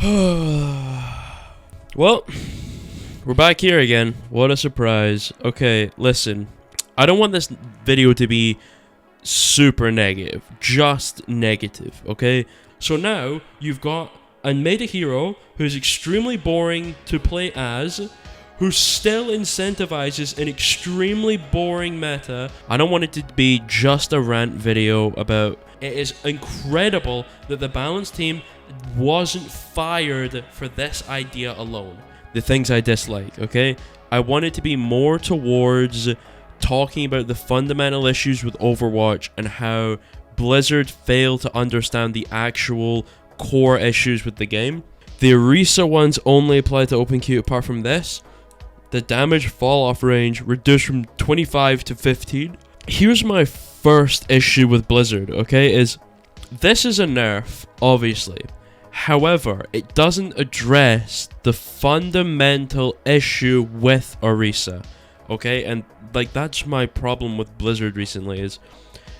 Well, we're back here again. What a surprise. Okay, listen. I don't want this video to be super negative. Just negative, okay? So now, you've got and made a hero who's extremely boring to play as, who still incentivizes an extremely boring meta. I don't want it to be just a rant video about... It is incredible that the Balance team wasn't fired for this idea alone. The things I dislike, okay? I want it to be more towards talking about the fundamental issues with Overwatch and how Blizzard failed to understand the actual core issues with the game. The Orisa ones only apply to open queue. Apart from this, the damage fall off range reduced from 25 to 15. Here's my first issue with Blizzard, okay, is this is a nerf, obviously. However, it doesn't address the fundamental issue with Orisa, okay? And like that's my problem with Blizzard recently is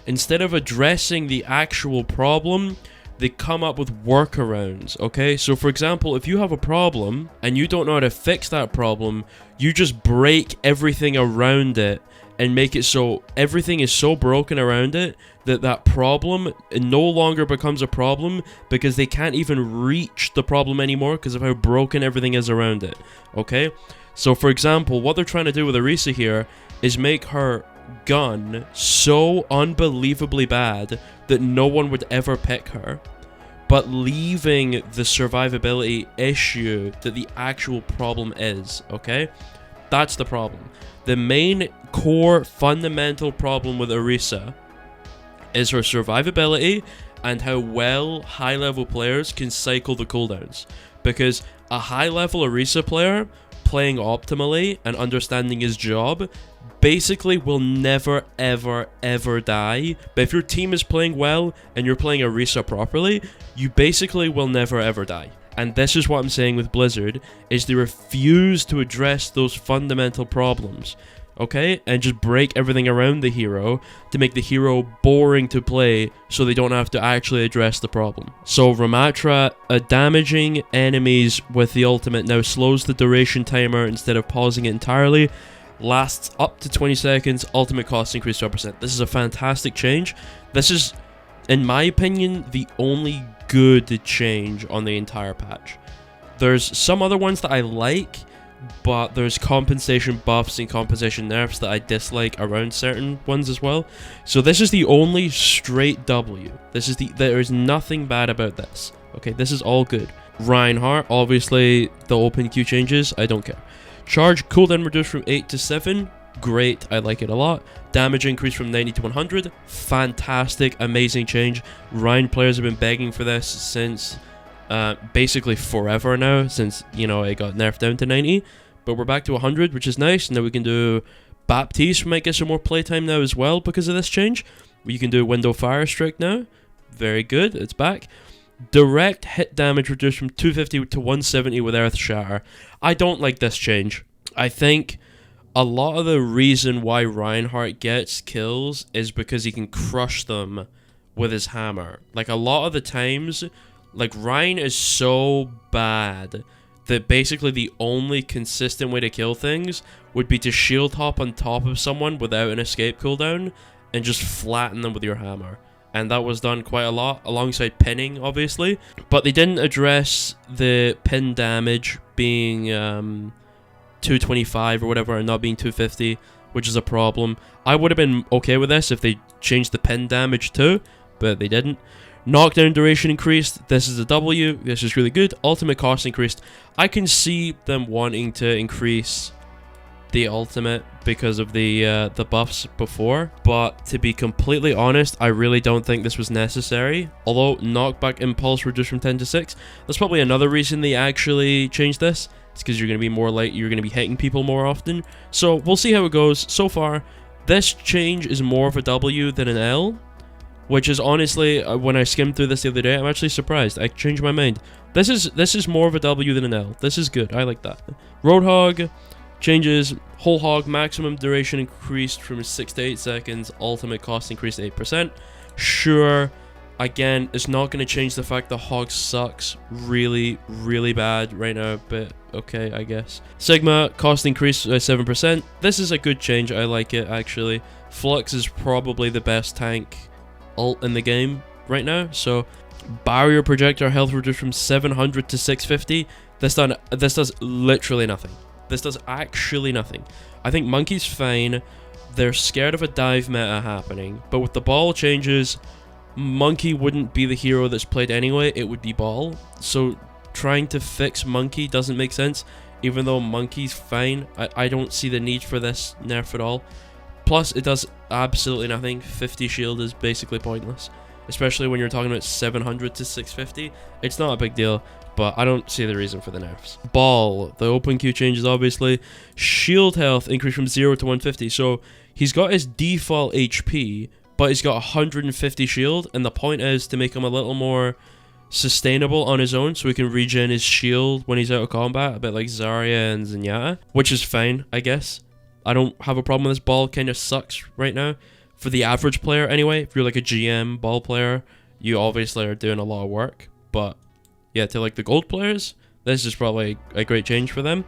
instead of addressing the actual problem, they come up with workarounds, okay? So for example, if you have a problem and you don't know how to fix that problem, you just break everything around it and make it so everything is so broken around it that that problem no longer becomes a problem because they can't even reach the problem anymore because of how broken everything is around it, okay? So for example, what they're trying to do with Orisa here is make her gun so unbelievably bad that no one would ever pick her, but leaving the survivability issue that the actual problem is, okay? That's the problem. The main core fundamental problem with Orisa is her survivability and how well high-level players can cycle the cooldowns. Because a high-level Orisa player playing optimally and understanding his job basically will never ever die. But if your team is playing well and you're playing Orisa properly, you basically will never ever die. And this is what I'm saying with Blizzard, is they refuse to address those fundamental problems, okay? And just break everything around the hero to make the hero boring to play so they don't have to actually address the problem. So Ramatra, damaging enemies with the ultimate now slows the duration timer instead of pausing it entirely, lasts up to 20 seconds, ultimate cost increased 12%. This is a fantastic change. This is, in my opinion, the only good change on the entire patch. There's some other ones that I like, but there's compensation buffs and compensation nerfs that I dislike around certain ones as well. So this is the only straight W. There is nothing bad about this. Okay, this is all good. Reinhardt, obviously the open queue changes, I don't care. Charge cooldown reduced from 8 to 7. Great, I like it a lot. Damage increase from 90 to 100. Fantastic, amazing change. Ryan players have been begging for this since basically forever now, since, you know, it got nerfed down to 90. But we're back to 100, which is nice. Now we can do Baptiste, might get some more playtime now as well because of this change. You can do Window Fire Strike now. Very good, it's back. Direct hit damage reduced from 250 to 170 with Earth Shatter. I don't like this change. I think a lot of the reason why Reinhardt gets kills is because he can crush them with his hammer. Like, a lot of the times, like, Rein is so bad that basically the only consistent way to kill things would be to shield hop on top of someone without an escape cooldown and just flatten them with your hammer. And that was done quite a lot, alongside pinning, obviously. But they didn't address the pin damage being 225 or whatever, and not being 250, which is a problem. I would have been okay with this if they changed the pin damage too, but they didn't. Knockdown duration increased. This is a W. This is really good. Ultimate cost increased. I can see them wanting to increase the ultimate because of the buffs before, but to be completely honest, I really don't think this was necessary. Although knockback impulse reduced from 10 to 6, that's probably another reason they actually changed this. It's because you're going to be more like, you're going to be hitting people more often. So we'll see how it goes. So far, this change is more of a W than an L, which is honestly, when I skimmed through this the other day, I'm actually surprised. I changed my mind. This is more of a W than an L. This is good. I like that. Roadhog changes. Whole hog maximum duration increased from 6 to 8 seconds. Ultimate cost increased 8%. Sure, Again, it's not going to change the fact that Hog sucks really, really bad right now, but okay, I guess. Sigma, cost increase by 7%. This is a good change, I like it, actually. Flux is probably the best tank ult in the game right now, so barrier projector health reduced from 700 to 650. This does literally nothing. This does actually nothing. I think Monkey's fine. They're scared of a dive meta happening, but with the ball changes, Monkey wouldn't be the hero that's played anyway, it would be Ball. So trying to fix Monkey doesn't make sense, even though Monkey's fine. I don't see the need for this nerf at all. Plus, it does absolutely nothing. 50 shield is basically pointless, especially when you're talking about 700 to 650. It's not a big deal, but I don't see the reason for the nerfs. Ball, the open queue changes obviously. Shield health increased from 0 to 150, so he's got his default HP, but he's got 150 shield, and the point is to make him a little more sustainable on his own, so he can regen his shield when he's out of combat, a bit like Zarya and Zenyatta, which is fine, I guess. I don't have a problem with this. Ball kind of sucks right now. For the average player anyway, if you're like a GM ball player, you obviously are doing a lot of work, but yeah, to like the gold players, this is probably a great change for them.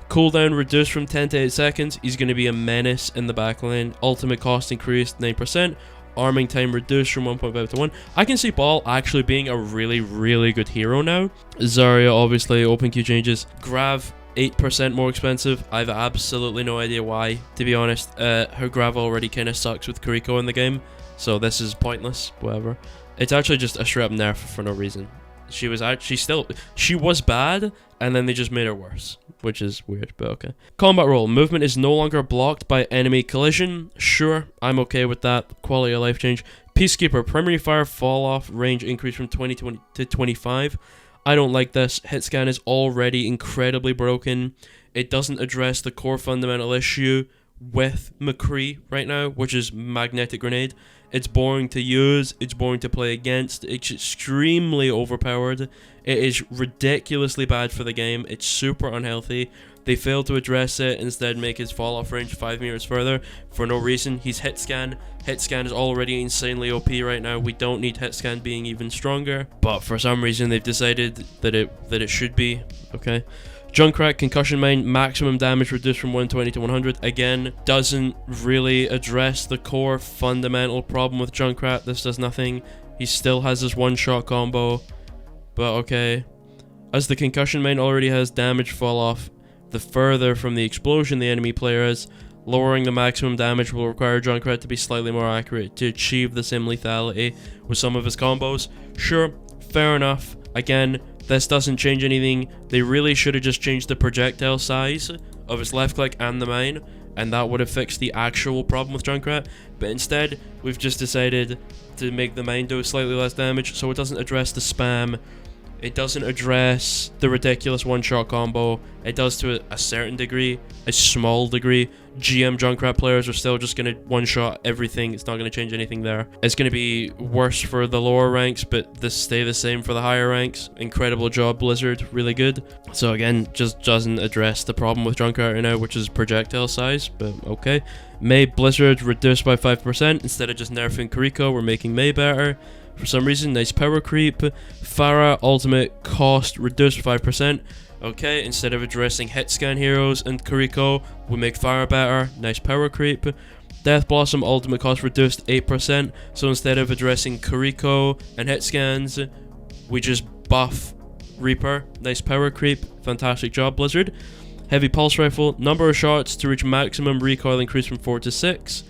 Cooldown reduced from 10 to 8 seconds. He's going to be a menace in the backline. Ultimate cost increased 9%. Arming time reduced from 1.5 to 1. I can see Ball actually being a really, really good hero now. Zarya, obviously, open queue changes. Grav, 8% more expensive. I have absolutely no idea why, to be honest. Her Grav already kind of sucks with Kiriko in the game, so this is pointless, whatever. It's actually just a straight up nerf for no reason. She was bad, and then they just made her worse, which is weird, but okay. Combat role. Movement is no longer blocked by enemy collision. Sure, I'm okay with that. Quality of life change. Peacekeeper. Primary fire fall off range increased from 20 to 25. I don't like this. Hit scan is already incredibly broken. It doesn't address the core fundamental issue with McCree right now, which is magnetic grenade. It's boring to use, it's boring to play against, it's extremely overpowered, it is ridiculously bad for the game, it's super unhealthy. They failed to address it, instead make his fall off range 5 meters further for no reason. He's hit scan is already insanely OP right now, we don't need hit scan being even stronger, but for some reason they've decided that it should be, okay. Junkrat, concussion mine, maximum damage reduced from 120 to 100. Again, doesn't really address the core fundamental problem with Junkrat. This does nothing. He still has this one-shot combo, but okay. As the concussion mine already has damage fall off, the further from the explosion the enemy player is, lowering the maximum damage will require Junkrat to be slightly more accurate to achieve the same lethality with some of his combos. Sure, fair enough. Again, this doesn't change anything. They really should have just changed the projectile size of his left click and the mine, and that would have fixed the actual problem with Junkrat. But instead, we've just decided to make the mine do slightly less damage, so it doesn't address the spam. It doesn't address the ridiculous one-shot combo. It does to a certain degree, a small degree. GM Junkrat players are still just going to one-shot everything. It's not going to change anything there. It's going to be worse for the lower ranks, but this stay the same for the higher ranks. Incredible job, Blizzard. Really good. So again, just doesn't address the problem with Junkrat right now, which is projectile size, but okay. May Blizzard reduced by 5%. Instead of just nerfing Kiriko, we're making May better. For some reason, nice power creep. Pharah ultimate cost reduced 5%. Okay, instead of addressing hit scan heroes and Kiriko, we make Pharah better. Nice power creep. Death Blossom ultimate cost reduced 8%. So instead of addressing Kiriko and hit scans, we just buff Reaper. Nice power creep. Fantastic job, Blizzard. Heavy pulse rifle. Number of shots to reach maximum recoil increased from 4 to 6.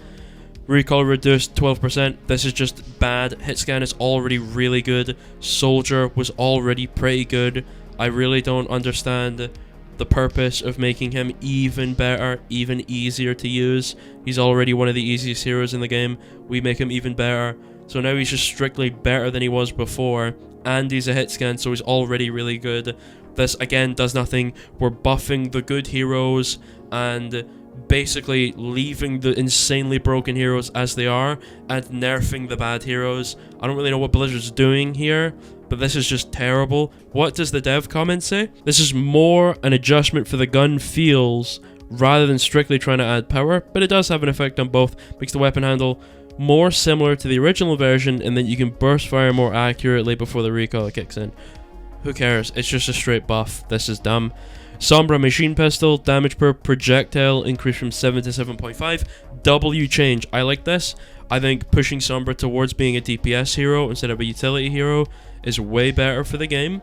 Recoil reduced 12%. This is just bad. Hit scan is already really good. Soldier was already pretty good. I really don't understand the purpose of making him even better, even easier to use. He's already one of the easiest heroes in the game. We make him even better. So now he's just strictly better than he was before. And he's a hit scan, so he's already really good. This, again, does nothing. We're buffing the good heroes and basically leaving the insanely broken heroes as they are and nerfing the bad heroes. I don't really know what Blizzard's doing here, but this is just terrible. What does the dev comment say? This is more an adjustment for the gun feels rather than strictly trying to add power, but it does have an effect on both. Makes the weapon handle more similar to the original version, and then you can burst fire more accurately before the recoil kicks in. Who cares? It's just a straight buff. This is dumb. Sombra Machine Pistol, damage per projectile increased from 7 to 7.5. W change. I like this. I think pushing Sombra towards being a DPS hero instead of a utility hero is way better for the game.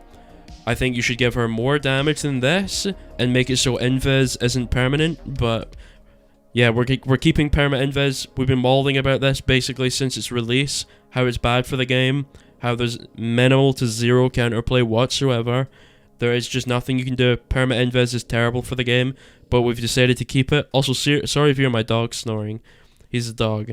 I think you should give her more damage than this and make it so invis isn't permanent, but yeah, we're keeping perma invis. We've been mauling about this basically since its release, how it's bad for the game, how there's minimal to zero counterplay whatsoever. There is just nothing you can do. Perma invis is terrible for the game, but we've decided to keep it. Also, sorry if you hear my dog snoring. He's a dog.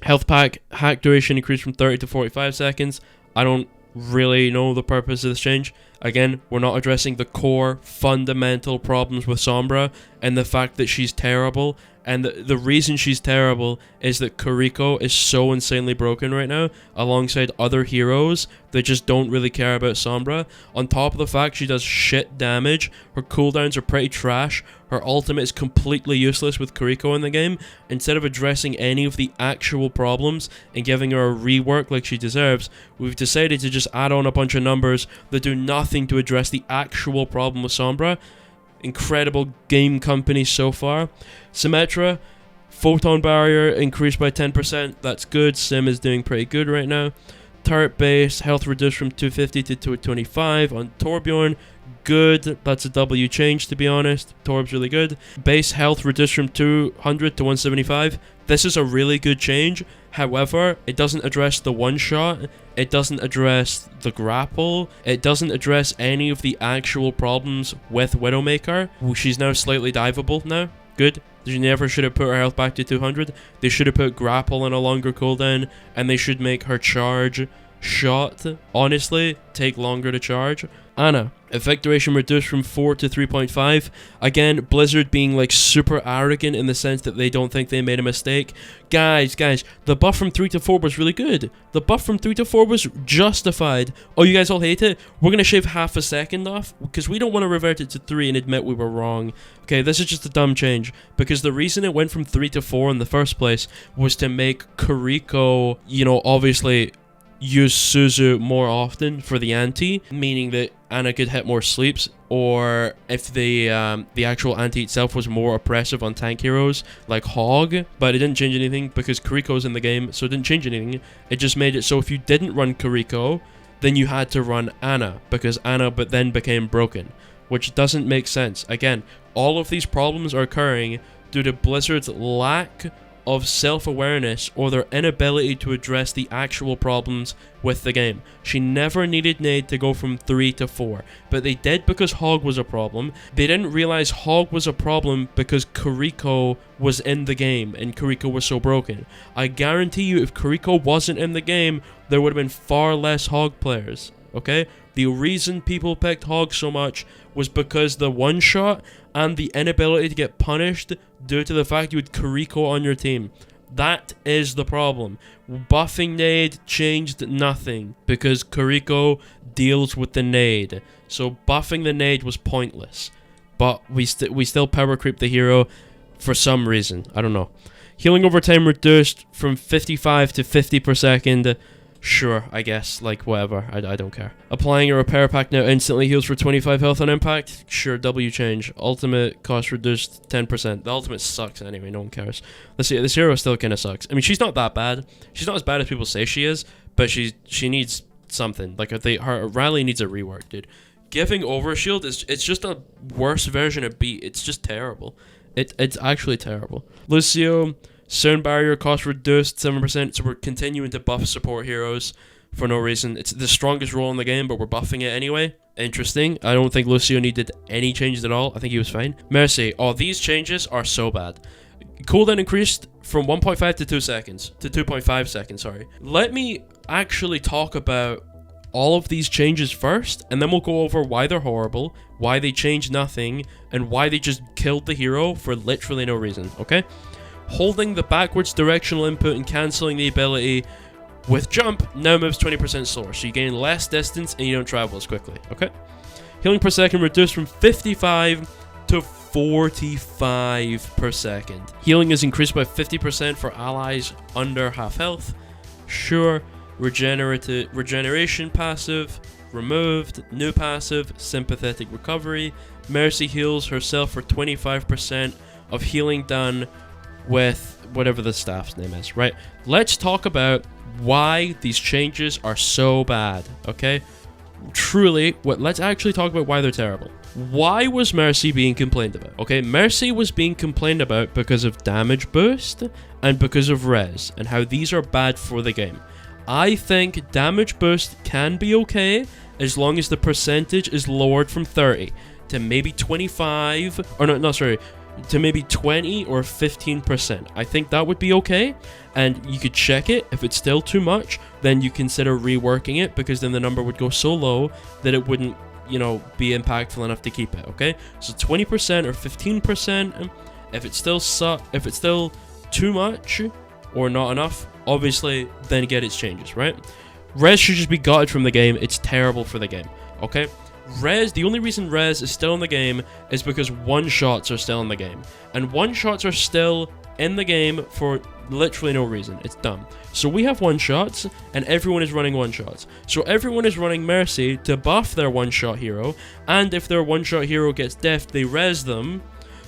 Health pack hack duration increased from 30 to 45 seconds. I don't really know the purpose of this change. Again, we're not addressing the core fundamental problems with Sombra and the fact that she's terrible. And the reason she's terrible is that Kuriko is so insanely broken right now, alongside other heroes that just don't really care about Sombra. On top of the fact she does shit damage, her cooldowns are pretty trash, her ultimate is completely useless with Kuriko in the game. Instead of addressing any of the actual problems and giving her a rework like she deserves, we've decided to just add on a bunch of numbers that do nothing to address the actual problem with Sombra. Incredible game company so far. Symmetra, photon barrier increased by 10%. That's good. Sim is doing pretty good right now. Turret base, health reduced from 250 to 225 on Torbjorn. Good. That's a W change, to be honest. Torb's really good. Base health reduced from 200 to 175. This is a really good change. However, it doesn't address the one-shot. It doesn't address the grapple. It doesn't address any of the actual problems with Widowmaker. She's now slightly diveable now. Good. They never should have put her health back to 200. They should have put grapple on a longer cooldown, and they should make her charge shot, honestly, take longer to charge. Ana, effect duration reduced from 4 to 3.5. Again, Blizzard being like super arrogant in the sense that they don't think they made a mistake. Guys, the buff from 3 to 4 was really good. The buff from 3 to 4 was justified. Oh, you guys all hate it? We're gonna shave half a second off because we don't want to revert it to 3 and admit we were wrong. Okay, this is just a dumb change because the reason it went from 3 to 4 in the first place was to make Kuriko, you know, obviously use Suzu more often for the anti, meaning that Ana could hit more sleeps, or if the actual anti itself was more oppressive on tank heroes like Hog, but it didn't change anything because Kuriko's in the game, so it didn't change anything. It just made it so if you didn't run Kuriko, then you had to run Ana, because Ana but then became broken, which doesn't make sense. Again, all of these problems are occurring due to Blizzard's lack of self-awareness or their inability to address the actual problems with the game. She never needed Nade to go from 3 to 4, but they did because Hog was a problem. They didn't realize Hog was a problem because Kuriko was in the game and Kuriko was so broken. I guarantee you if Kuriko wasn't in the game, there would have been far less Hog players, okay? The reason people picked Hog so much was because the one-shot and the inability to get punished due to the fact you had Kuriko on your team. That is the problem. Buffing Nade changed nothing because Kuriko deals with the Nade. So buffing the Nade was pointless. But we still power creep the hero for some reason. I don't know. Healing over time reduced from 55 to 50 per second. Sure, I guess, like, whatever, I don't care. Applying a repair pack now instantly heals for 25 health on impact. Sure, W change. Ultimate cost reduced 10%. The ultimate sucks anyway, no one cares. Let's see, this hero still kind of sucks. I mean, she's not that bad. She's not as bad as people say she is, but she needs something. Like, her rally needs a rework, dude. Giving Overshield, it's just a worse version of Beat. It's just terrible. It's actually terrible. Lucio... Sound barrier cost reduced 7%, so we're continuing to buff support heroes for no reason. It's the strongest role in the game, but we're buffing it anyway. Interesting. I don't think Lucio needed any changes at all. I think he was fine. Mercy. Oh, these changes are so bad. Cooldown increased from 1.5 to 2 seconds. To 2.5 seconds, sorry. Let me actually talk about all of these changes first, and then we'll go over why they're horrible, why they changed nothing, and why they just killed the hero for literally no reason, okay? Holding the backwards directional input and cancelling the ability with jump now moves 20% slower, so you gain less distance and you don't travel as quickly, okay? Healing per second reduced from 55 to 45 per second. Healing is increased by 50% for allies under half health. Sure. Regeneration passive removed. New passive, sympathetic recovery. Mercy heals herself for 25% of healing done with whatever the staff's name is, right? Let's talk about why these changes are so bad, okay? Truly, let's actually talk about why they're terrible. Why was Mercy being complained about? Okay, Mercy was being complained about because of damage boost and because of res, and how these are bad for the game. I think damage boost can be okay as long as the percentage is lowered from 30 to maybe 25, or to maybe 20 or 15%. I think that would be okay, and you could check it. If it's still too much, then you consider reworking it, because then the number would go so low that it wouldn't, you know, be impactful enough to keep it, okay? So 20% or 15%, if it's still too much or not enough, obviously then get its changes, right? Res should just be gutted from the game. It's terrible for the game, okay? The only reason res is still in the game is because one-shots are still in the game. And one-shots are still in the game for literally no reason. It's dumb. So we have one-shots, and everyone is running one-shots. So everyone is running Mercy to buff their one-shot hero, and if their one-shot hero gets deffed, they res them.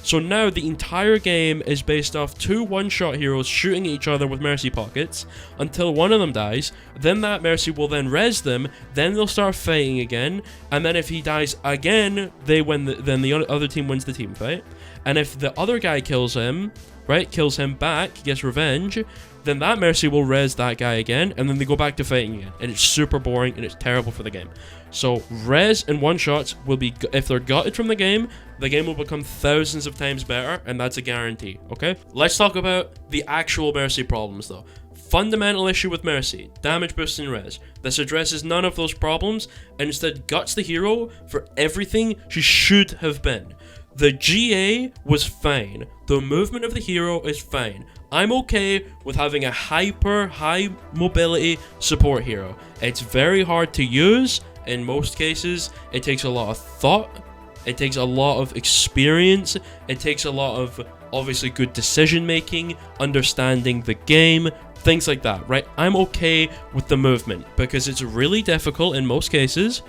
So now the entire game is based off two one-shot heroes shooting at each other with Mercy pockets until one of them dies. Then that Mercy will then res them, then they'll start fighting again, and then if he dies again, they win. Then the other team wins the team fight. And if the other guy kills him, right, kills him back, gets revenge, then that Mercy will res that guy again, and then they go back to fighting again. And it's super boring, and it's terrible for the game. So res and one-shots will be, if they're gutted from the game will become thousands of times better, and that's a guarantee, okay? Let's talk about the actual Mercy problems, though. Fundamental issue with Mercy, damage boost and res. This addresses none of those problems, and instead guts the hero for everything she should have been. The GA was fine. The movement of the hero is fine. I'm okay with having a hyper high mobility support hero. It's very hard to use in most cases. It takes a lot of thought. It takes a lot of experience. It takes a lot of obviously good decision making, understanding the game, things like that, right? I'm okay with the movement because it's really difficult in most cases,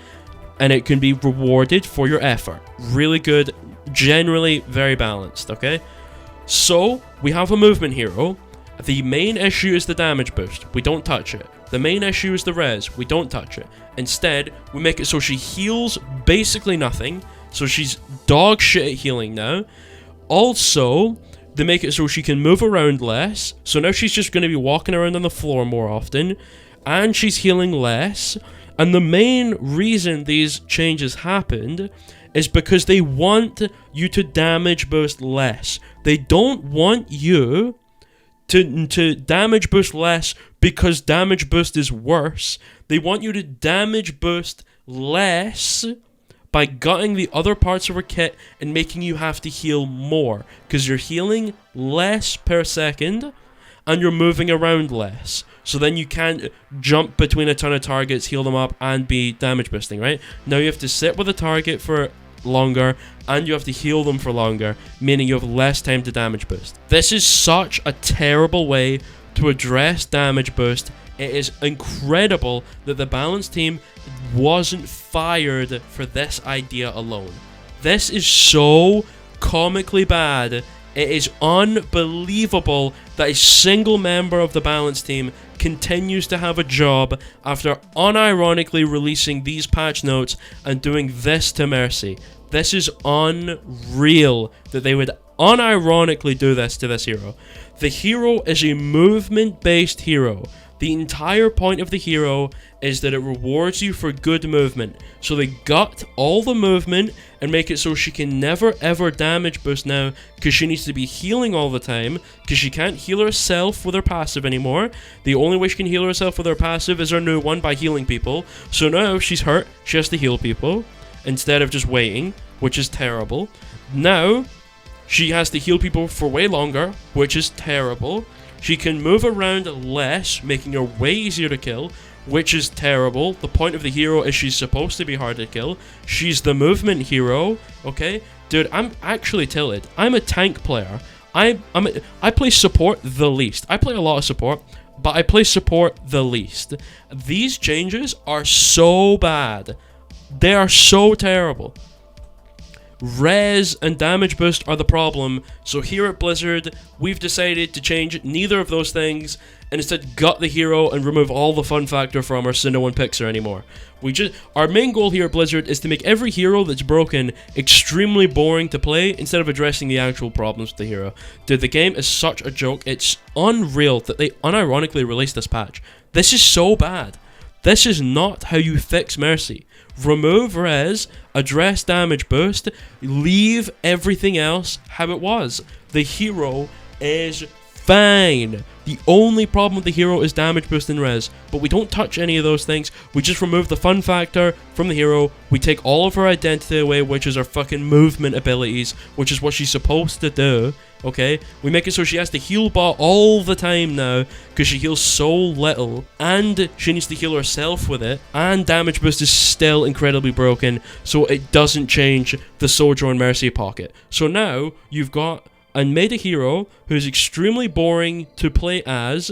and it can be rewarded for your effort. Really good, generally very balanced, okay? So we have a movement hero. The main issue is the damage boost. We don't touch it. The main issue is the res. We don't touch it. Instead, we make it so she heals basically nothing. So she's dog shit at healing now. Also, they make it so she can move around less. So now she's just going to be walking around on the floor more often. And she's healing less. And the main reason these changes happened is because they want you to damage boost less. They don't want you to damage boost less because damage boost is worse. They want you to damage boost less by gutting the other parts of her kit and making you have to heal more, because you're healing less per second and you're moving around less. So then you can't jump between a ton of targets, heal them up, and be damage boosting, right? Now you have to sit with a target for longer, and you have to heal them for longer, meaning you have less time to damage boost. This is such a terrible way to address damage boost. It is incredible that the balance team wasn't fired for this idea alone. This is so comically bad. It is unbelievable that a single member of the balance team continues to have a job after unironically releasing these patch notes and doing this to Mercy. This is unreal that they would unironically do this to this hero. The hero is a movement-based hero. The entire point of the hero is that it rewards you for good movement. So they gut all the movement and make it so she can never ever damage boost now, because she needs to be healing all the time, because she can't heal herself with her passive anymore. The only way she can heal herself with her passive is her new one, by healing people. So now if she's hurt, she has to heal people instead of just waiting, which is terrible. Now she has to heal people for way longer, which is terrible. She can move around less, making her way easier to kill, which is terrible. The point of the hero is she's supposed to be hard to kill. She's the movement hero, okay? Dude, I'm actually tilted. I'm a tank player. I play support the least. I play a lot of support, but I play support the least. These changes are so bad. They are so terrible. Res and damage boost are the problem, so here at Blizzard, we've decided to change neither of those things, and instead gut the hero and remove all the fun factor from her so no one picks her anymore. Our main goal here at Blizzard is to make every hero that's broken extremely boring to play instead of addressing the actual problems with the hero. Dude, the game is such a joke. It's unreal that they unironically released this patch. This is so bad. This is not how you fix Mercy. Remove res, address damage boost, leave everything else how it was. The hero is fine. The only problem with the hero is damage boost and res, but we don't touch any of those things. We just remove the fun factor from the hero. We take all of her identity away, which is her fucking movement abilities, which is what she's supposed to do, okay? We make it so she has to heal bot all the time now, because she heals so little, and she needs to heal herself with it, and damage boost is still incredibly broken, so it doesn't change the Sojourn Mercy pocket. So now, you've got and made a hero who's extremely boring to play as,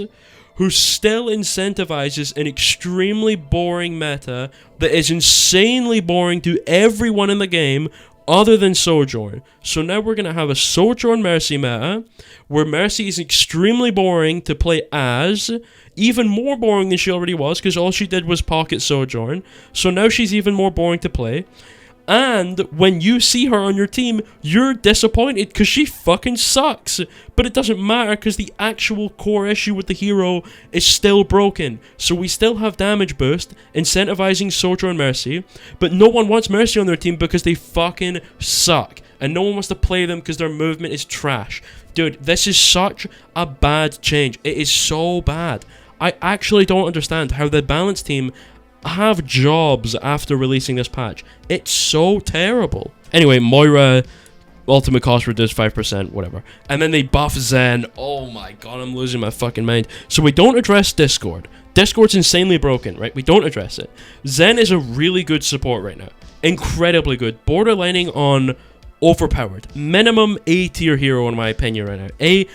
who still incentivizes an extremely boring meta that is insanely boring to everyone in the game other than Sojourn. So now we're going to have a Sojourn Mercy meta, where Mercy is extremely boring to play as, even more boring than she already was, because all she did was pocket Sojourn. So now she's even more boring to play. And when you see her on your team, you're disappointed because she fucking sucks. But it doesn't matter because the actual core issue with the hero is still broken. So we still have damage boost, incentivizing Sojourn Mercy, but no one wants Mercy on their team because they fucking suck. And no one wants to play them because their movement is trash. Dude, this is such a bad change. It is so bad. I actually don't understand how the balance team have jobs after releasing this patch. It's so terrible. Anyway, Moira ultimate cost reduced 5%, whatever. And then they buff Zen. Oh my god, I'm losing my fucking mind. So we don't address Discord. Discord's insanely broken, right? We don't address it. Zen is a really good support right now. Incredibly good. Borderlining on overpowered. Minimum A tier hero in my opinion right now. A,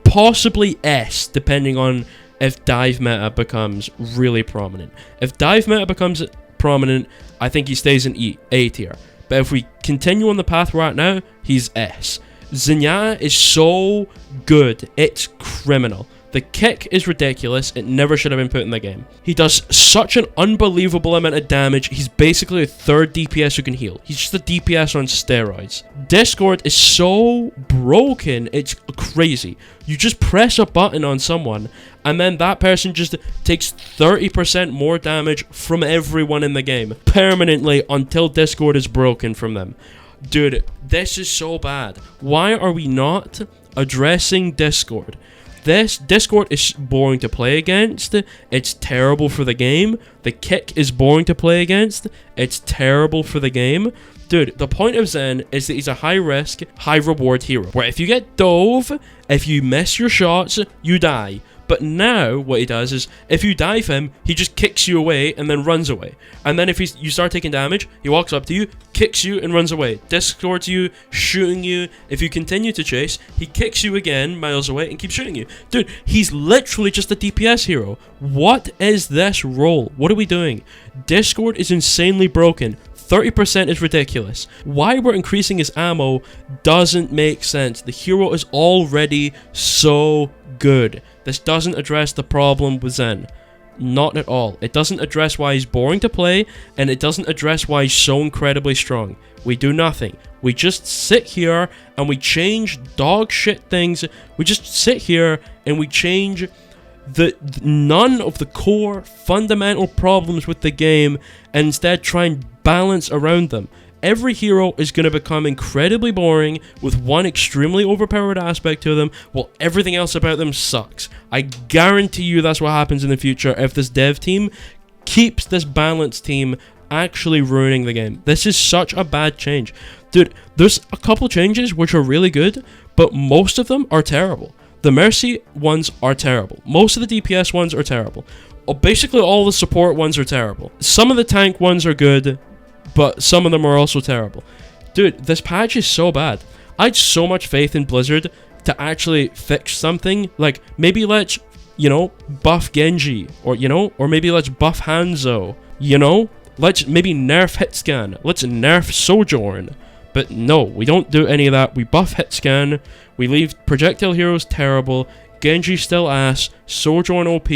possibly S, depending on if dive meta becomes really prominent. If dive meta becomes prominent, I think he stays in A tier. But if we continue on the path right now, he's S. Zenyatta is so good, it's criminal. The kick is ridiculous, it never should have been put in the game. He does such an unbelievable amount of damage, he's basically a third DPS who can heal. He's just a DPS on steroids. Discord is so broken, it's crazy. You just press a button on someone, and then that person just takes 30% more damage from everyone in the game, permanently, until Discord is broken from them. Dude, this is so bad. Why are we not addressing Discord? This Discord is boring to play against. It's terrible for the game. The kick is boring to play against. It's terrible for the game. Dude, the point of Zen is that he's a high-risk, high-reward hero, where if you get dove, if you miss your shots, you die. But now, what he does is, if you dive him, he just kicks you away and then runs away. And then if you start taking damage, he walks up to you, kicks you, and runs away. Discords you, shooting you. If you continue to chase, he kicks you again miles away and keeps shooting you. Dude, he's literally just a DPS hero. What is this role? What are we doing? Discord is insanely broken. 30% is ridiculous. Why we're increasing his ammo doesn't make sense. The hero is already so good. This doesn't address the problem with Zen. Not at all. It doesn't address why he's boring to play, and it doesn't address why he's so incredibly strong. We do nothing. We just sit here and we change dog shit things. We just sit here and we change none of the core fundamental problems with the game, and instead try and balance around them. Every hero is going to become incredibly boring with one extremely overpowered aspect to them, while everything else about them sucks. I guarantee you that's what happens in the future if this dev team keeps this balanced team actually ruining the game. This is such a bad change. Dude, there's a couple changes which are really good, but most of them are terrible. The Mercy ones are terrible. Most of the DPS ones are terrible. basically all the support ones are terrible. Some of the tank ones are good, but some of them are also terrible. Dude, this patch is so bad. I had so much faith in Blizzard to actually fix something. Like, maybe let's, you know, buff Genji. Or, you know, or maybe let's buff Hanzo. You know? Let's maybe nerf Hitscan. Let's nerf Sojourn. But no, we don't do any of that. We buff Hitscan. We leave projectile heroes terrible. Genji still ass. Sojourn OP.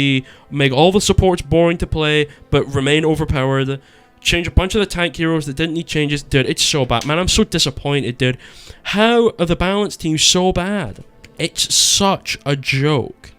Make all the supports boring to play, but remain overpowered. Change a bunch of the tank heroes that didn't need changes. Dude, it's so bad. Man, I'm so disappointed, dude. How are the balance teams so bad? It's such a joke.